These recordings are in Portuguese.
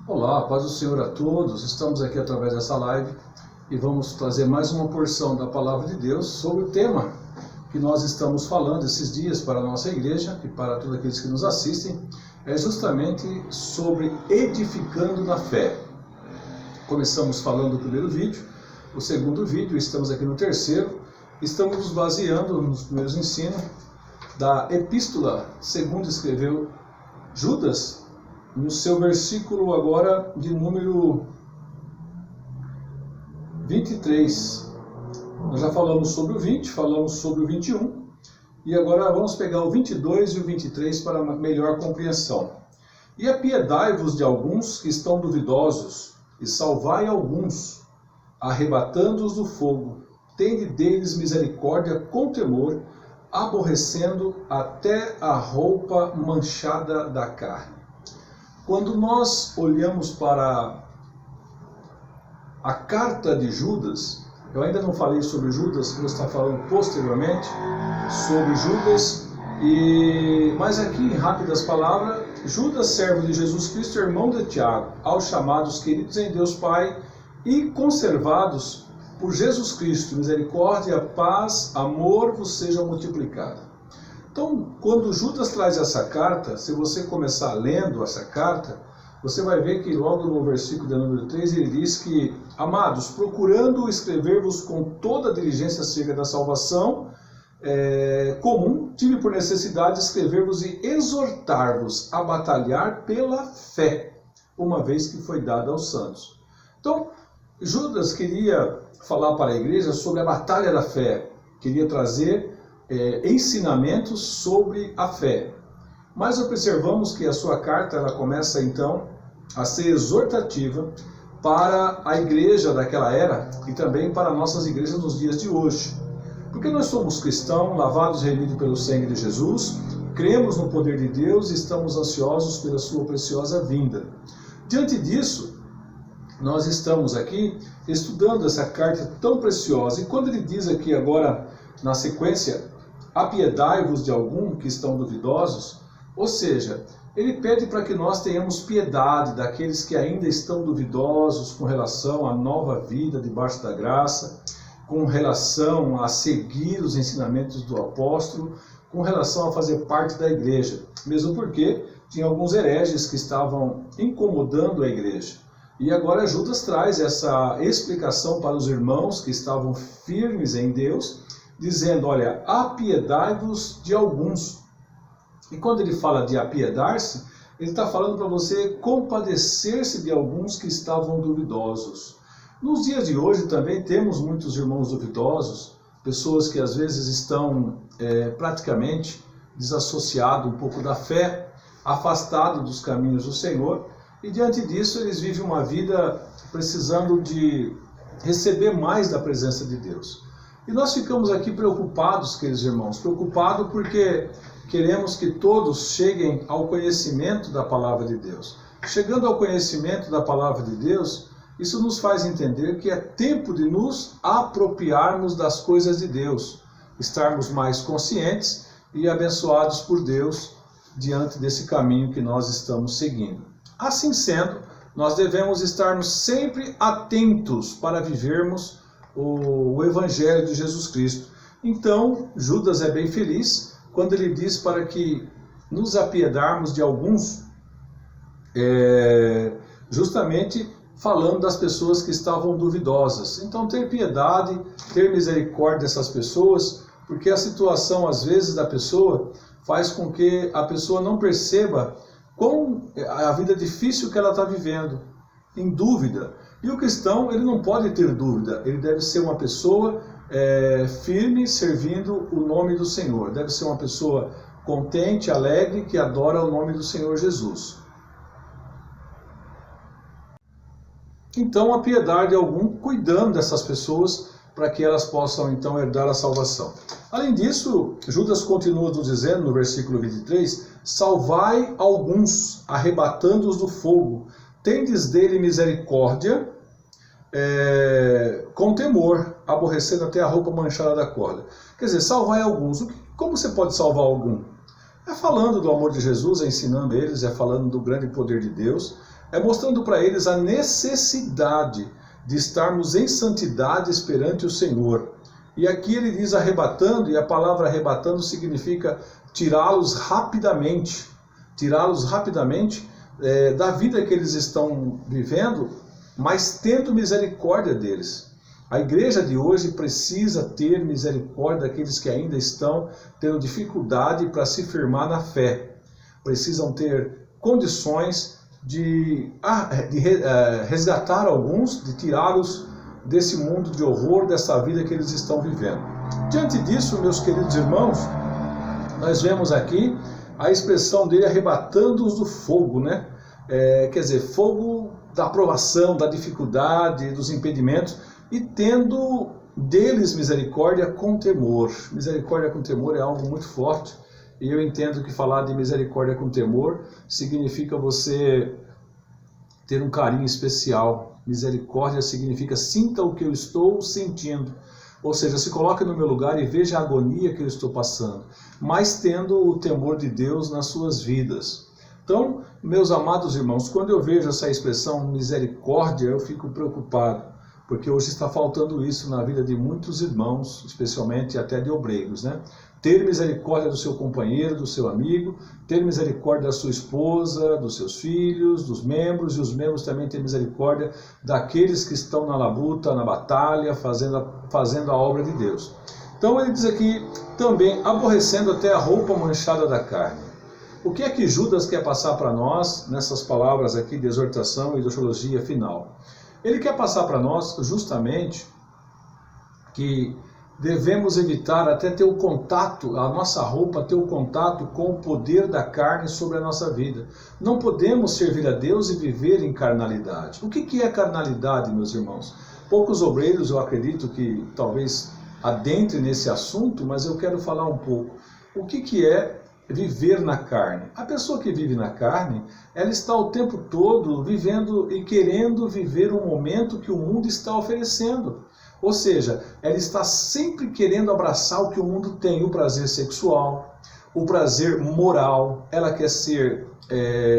Olá, paz do Senhor a todos. Estamos aqui através dessa live e vamos trazer mais uma porção da Palavra de Deus sobre o tema que nós estamos falando esses dias para a nossa igreja e para todos aqueles que nos assistem, é justamente sobre edificando na fé. Começamos falando do primeiro vídeo, o segundo vídeo, estamos aqui no terceiro, estamos nos baseando nos primeiros ensinos da epístola, segundo escreveu Judas, no seu versículo agora de número 23. Nós já falamos sobre o 20, falamos sobre o 21, e agora vamos pegar o 22 e o 23 para melhor compreensão. E apiedai-vos de alguns que estão duvidosos, e salvai alguns, arrebatando-os do fogo. Tende deles misericórdia com temor, aborrecendo até a roupa manchada da carne. Quando nós olhamos para a carta de Judas, eu ainda não falei sobre Judas, vou estar falando posteriormente sobre Judas, mas aqui em rápidas palavras, Judas, servo de Jesus Cristo, irmão de Tiago, aos chamados queridos em Deus Pai e conservados por Jesus Cristo, misericórdia, paz, amor vos sejam multiplicados. Então, quando Judas traz essa carta, se você começar lendo essa carta, você vai ver que logo no versículo de número 3, ele diz que, amados, procurando escrever-vos com toda a diligência acerca da salvação comum, tive por necessidade de escrever-vos e exortar-vos a batalhar pela fé, uma vez que foi dada aos santos. Então, Judas queria falar para a igreja sobre a batalha da fé, queria trazer ensinamentos sobre a fé. Mas observamos que a sua carta ela começa então a ser exortativa para a igreja daquela era e também para nossas igrejas nos dias de hoje. Porque nós somos cristãos, lavados e remidos pelo sangue de Jesus, cremos no poder de Deus e estamos ansiosos pela sua preciosa vinda. Diante disso, nós estamos aqui estudando essa carta tão preciosa. E quando ele diz aqui agora, na sequência, apiedai-vos de algum que estão duvidosos, ou seja, ele pede para que nós tenhamos piedade daqueles que ainda estão duvidosos com relação à nova vida debaixo da graça, com relação a seguir os ensinamentos do apóstolo, com relação a fazer parte da igreja, mesmo porque tinha alguns hereges que estavam incomodando a igreja. E agora Judas traz essa explicação para os irmãos que estavam firmes em Deus, dizendo, olha, apiedai-vos de alguns. E quando ele fala de apiedar-se, ele está falando para você compadecer-se de alguns que estavam duvidosos. Nos dias de hoje também temos muitos irmãos duvidosos, pessoas que às vezes estão praticamente desassociados um pouco da fé, afastados dos caminhos do Senhor, e diante disso eles vivem uma vida precisando de receber mais da presença de Deus. E nós ficamos aqui preocupados, queridos irmãos, preocupados porque queremos que todos cheguem ao conhecimento da palavra de Deus. Chegando ao conhecimento da palavra de Deus, isso nos faz entender que é tempo de nos apropriarmos das coisas de Deus, estarmos mais conscientes e abençoados por Deus diante desse caminho que nós estamos seguindo. Assim sendo, nós devemos estarmos sempre atentos para vivermos o Evangelho de Jesus Cristo. Então, Judas é bem feliz quando ele diz para que nos apiedarmos de alguns, justamente falando das pessoas que estavam duvidosas. Então, ter piedade, ter misericórdia dessas pessoas, porque a situação, às vezes, da pessoa faz com que a pessoa não perceba a vida difícil que ela está vivendo, em dúvida. E o cristão, ele não pode ter dúvida, ele deve ser uma pessoa firme, servindo o nome do Senhor. Deve ser uma pessoa contente, alegre, que adora o nome do Senhor Jesus. Então, a piedade de algum, cuidando dessas pessoas, para que elas possam, então, herdar a salvação. Além disso, Judas continua nos dizendo, no versículo 23, salvai alguns, arrebatando-os do fogo, tendes dele misericórdia, com temor, aborrecendo até a roupa manchada da corda. Quer dizer, salvai alguns. Como você pode salvar algum? É falando do amor de Jesus, é ensinando eles, é falando do grande poder de Deus, é mostrando para eles a necessidade de estarmos em santidade perante o Senhor. E aqui ele diz arrebatando, e a palavra arrebatando significa tirá-los rapidamente da vida que eles estão vivendo, mas tendo misericórdia deles. A igreja de hoje precisa ter misericórdia daqueles que ainda estão tendo dificuldade para se firmar na fé. Precisam ter condições de resgatar alguns, de tirá-los desse mundo de horror, dessa vida que eles estão vivendo. Diante disso, meus queridos irmãos, nós vemos aqui a expressão dele arrebatando-os do fogo, né? Quer dizer, fogo da provação, da dificuldade, dos impedimentos, e tendo deles misericórdia com temor. Misericórdia com temor é algo muito forte, e eu entendo que falar de misericórdia com temor significa você ter um carinho especial. Misericórdia significa sinta o que eu estou sentindo. Ou seja, se coloque no meu lugar e veja a agonia que eu estou passando, mas tendo o temor de Deus nas suas vidas. Então, meus amados irmãos, quando eu vejo essa expressão misericórdia, eu fico preocupado, porque hoje está faltando isso na vida de muitos irmãos, especialmente até de obreiros, né? Ter misericórdia do seu companheiro, do seu amigo, ter misericórdia da sua esposa, dos seus filhos, dos membros, e os membros também ter misericórdia daqueles que estão na labuta, na batalha, fazendo a obra de Deus. Então ele diz aqui também, aborrecendo até a roupa manchada da carne. O que é que Judas quer passar para nós nessas palavras aqui de exortação e de teologia final? Ele quer passar para nós justamente que devemos evitar até ter o contato, a nossa roupa ter o contato com o poder da carne sobre a nossa vida. Não podemos servir a Deus e viver em carnalidade. O que é carnalidade, meus irmãos? Poucos obreiros, eu acredito que talvez adentre nesse assunto, mas eu quero falar um pouco. O que é viver na carne? A pessoa que vive na carne, ela está o tempo todo vivendo e querendo viver o momento que o mundo está oferecendo. Ou seja, ela está sempre querendo abraçar o que o mundo tem, o prazer sexual, o prazer moral, ela quer ser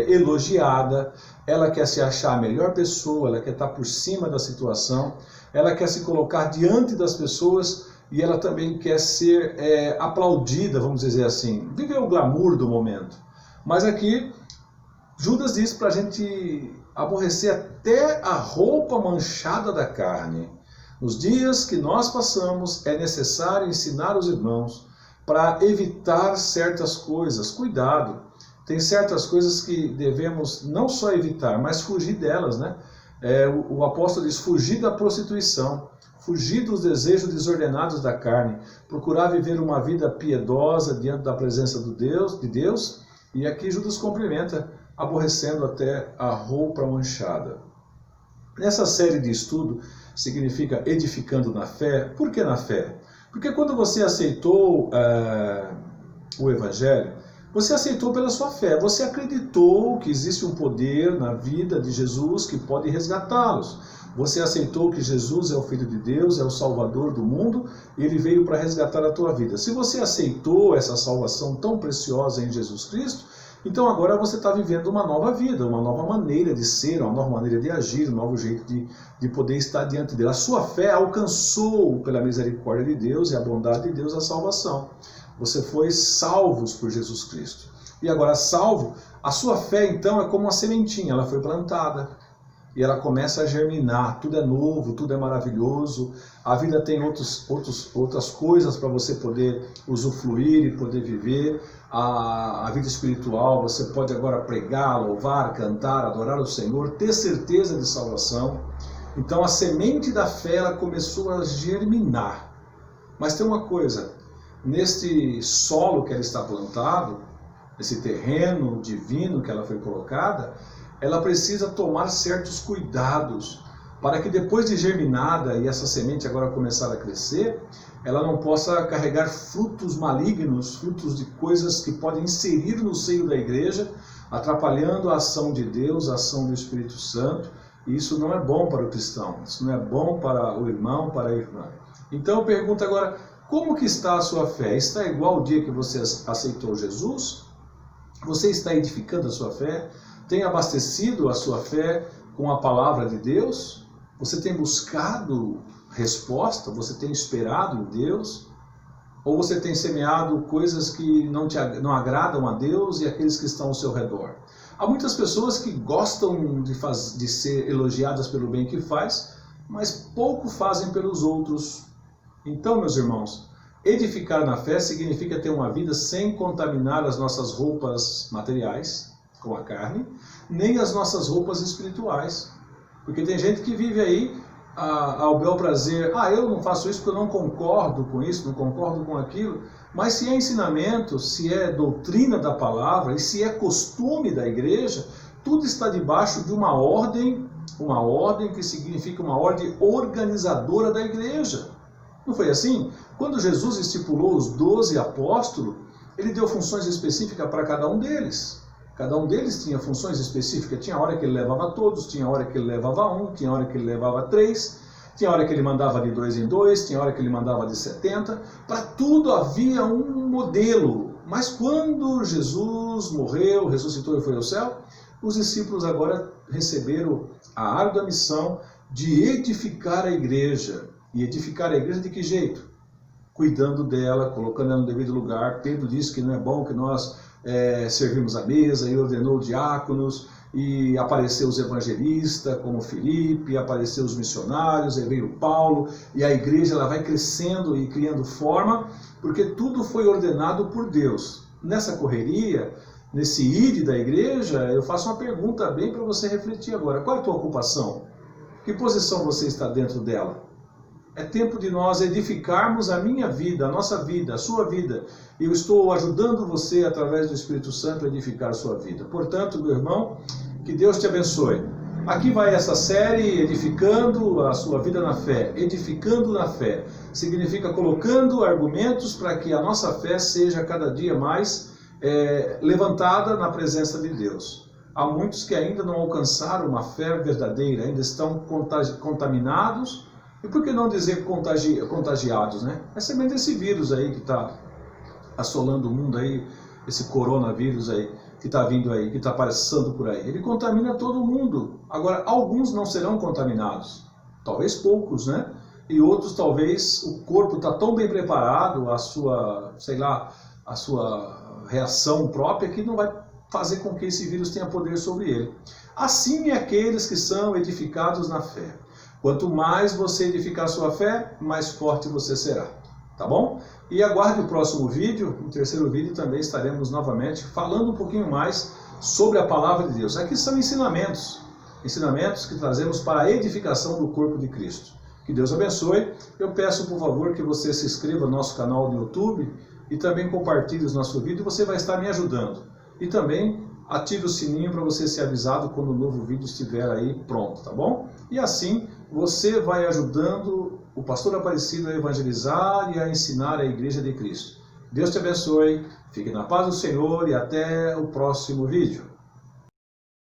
elogiada, ela quer se achar a melhor pessoa, ela quer estar por cima da situação, ela quer se colocar diante das pessoas e ela também quer ser aplaudida, vamos dizer assim, viver o glamour do momento. Mas aqui, Judas diz para a gente aborrecer até a roupa manchada da carne. Nos dias que nós passamos, é necessário ensinar os irmãos para evitar certas coisas. Cuidado, tem certas coisas que devemos não só evitar, mas fugir delas, né? O apóstolo diz, fugir da prostituição, fugir dos desejos desordenados da carne, procurar viver uma vida piedosa diante da presença de Deus. E aqui Judas complementa, aborrecendo até a roupa manchada. Nessa série de estudo, significa edificando na fé. Por que na fé? Porque quando você aceitou o Evangelho, você aceitou pela sua fé. Você acreditou que existe um poder na vida de Jesus que pode resgatá-los. Você aceitou que Jesus é o Filho de Deus, é o Salvador do mundo, e Ele veio para resgatar a tua vida. Se você aceitou essa salvação tão preciosa em Jesus Cristo, então agora você está vivendo uma nova vida, uma nova maneira de ser, uma nova maneira de agir, um novo jeito de poder estar diante dele. A sua fé alcançou, pela misericórdia de Deus e a bondade de Deus, a salvação. Você foi salvos por Jesus Cristo. E agora salvo, a sua fé então é como uma sementinha, ela foi plantada. E ela começa a germinar, tudo é novo, tudo é maravilhoso, a vida tem outras coisas para você poder usufruir e poder viver, a vida espiritual, você pode agora pregar, louvar, cantar, adorar o Senhor, ter certeza de salvação. Então a semente da fé ela começou a germinar. Mas tem uma coisa, neste solo que ela está plantado, esse terreno divino que ela foi colocada, ela precisa tomar certos cuidados para que depois de germinada e essa semente agora começar a crescer, ela não possa carregar frutos malignos, frutos de coisas que podem inserir no seio da igreja, atrapalhando a ação de Deus, a ação do Espírito Santo. E isso não é bom para o cristão, isso não é bom para o irmão, para a irmã. Então eu pergunto agora, como que está a sua fé? Está igual ao dia que você aceitou Jesus? Você está edificando a sua fé? tem abastecido a sua fé com a palavra de Deus? Você tem buscado resposta? Você tem esperado em Deus? Ou você tem semeado coisas que não agradam a Deus e aqueles que estão ao seu redor? Há muitas pessoas que gostam de ser elogiadas pelo bem que faz, mas pouco fazem pelos outros. Então, meus irmãos, edificar na fé significa ter uma vida sem contaminar as nossas roupas materiais, com a carne, nem as nossas roupas espirituais. Porque tem gente que vive aí ao bel prazer, eu não faço isso porque eu não concordo com isso, não concordo com aquilo, mas se é ensinamento, se é doutrina da palavra e se é costume da igreja, tudo está debaixo de uma ordem que significa uma ordem organizadora da igreja. Não foi assim? Quando Jesus estipulou os 12 apóstolos, ele deu funções específicas para cada um deles. Cada um deles tinha funções específicas. Tinha hora que ele levava todos, tinha hora que ele levava um, tinha hora que ele levava 3, tinha hora que ele mandava de 2 em 2, tinha hora que ele mandava de 70. Para tudo havia um modelo. Mas quando Jesus morreu, ressuscitou e foi ao céu, os discípulos agora receberam a árdua missão de edificar a igreja. E edificar a igreja de que jeito? Cuidando dela, colocando ela no devido lugar. Pedro disse que não é bom que nós servimos a mesa, e ordenou diáconos, e apareceu os evangelistas, como Filipe, apareceu os missionários, aí veio Paulo, e a igreja ela vai crescendo e criando forma, porque tudo foi ordenado por Deus. Nessa correria, nesse ide da igreja, eu faço uma pergunta bem para você refletir agora. Qual é a tua ocupação? Que posição você está dentro dela? É tempo de nós edificarmos a minha vida, a nossa vida, a sua vida. Eu estou ajudando você, através do Espírito Santo, a edificar a sua vida. Portanto, meu irmão, que Deus te abençoe. Aqui vai essa série, Edificando a Sua Vida na Fé. Edificando na fé significa colocando argumentos para que a nossa fé seja cada dia mais levantada na presença de Deus. Há muitos que ainda não alcançaram uma fé verdadeira, ainda estão contaminados. E por que não dizer contagiados, né? É semente desse vírus aí que está assolando o mundo aí, esse coronavírus aí, que está vindo aí, que está passando por aí. Ele contamina todo mundo. Agora, alguns não serão contaminados. Talvez poucos, né? E outros, talvez, o corpo está tão bem preparado, a sua reação própria, que não vai fazer com que esse vírus tenha poder sobre ele. Assim é aqueles que são edificados na fé. Quanto mais você edificar a sua fé, mais forte você será. Tá bom? E aguarde o próximo vídeo. No terceiro vídeo também estaremos novamente falando um pouquinho mais sobre a palavra de Deus. Aqui são ensinamentos. Ensinamentos que trazemos para a edificação do corpo de Cristo. Que Deus abençoe. Eu peço, por favor, que você se inscreva no nosso canal no YouTube e também compartilhe o nosso vídeo. Você vai estar me ajudando. E também ative o sininho para você ser avisado quando o novo vídeo estiver aí pronto, tá bom? E assim você vai ajudando o pastor Aparecido a evangelizar e a ensinar a igreja de Cristo. Deus te abençoe, fique na paz do Senhor e até o próximo vídeo.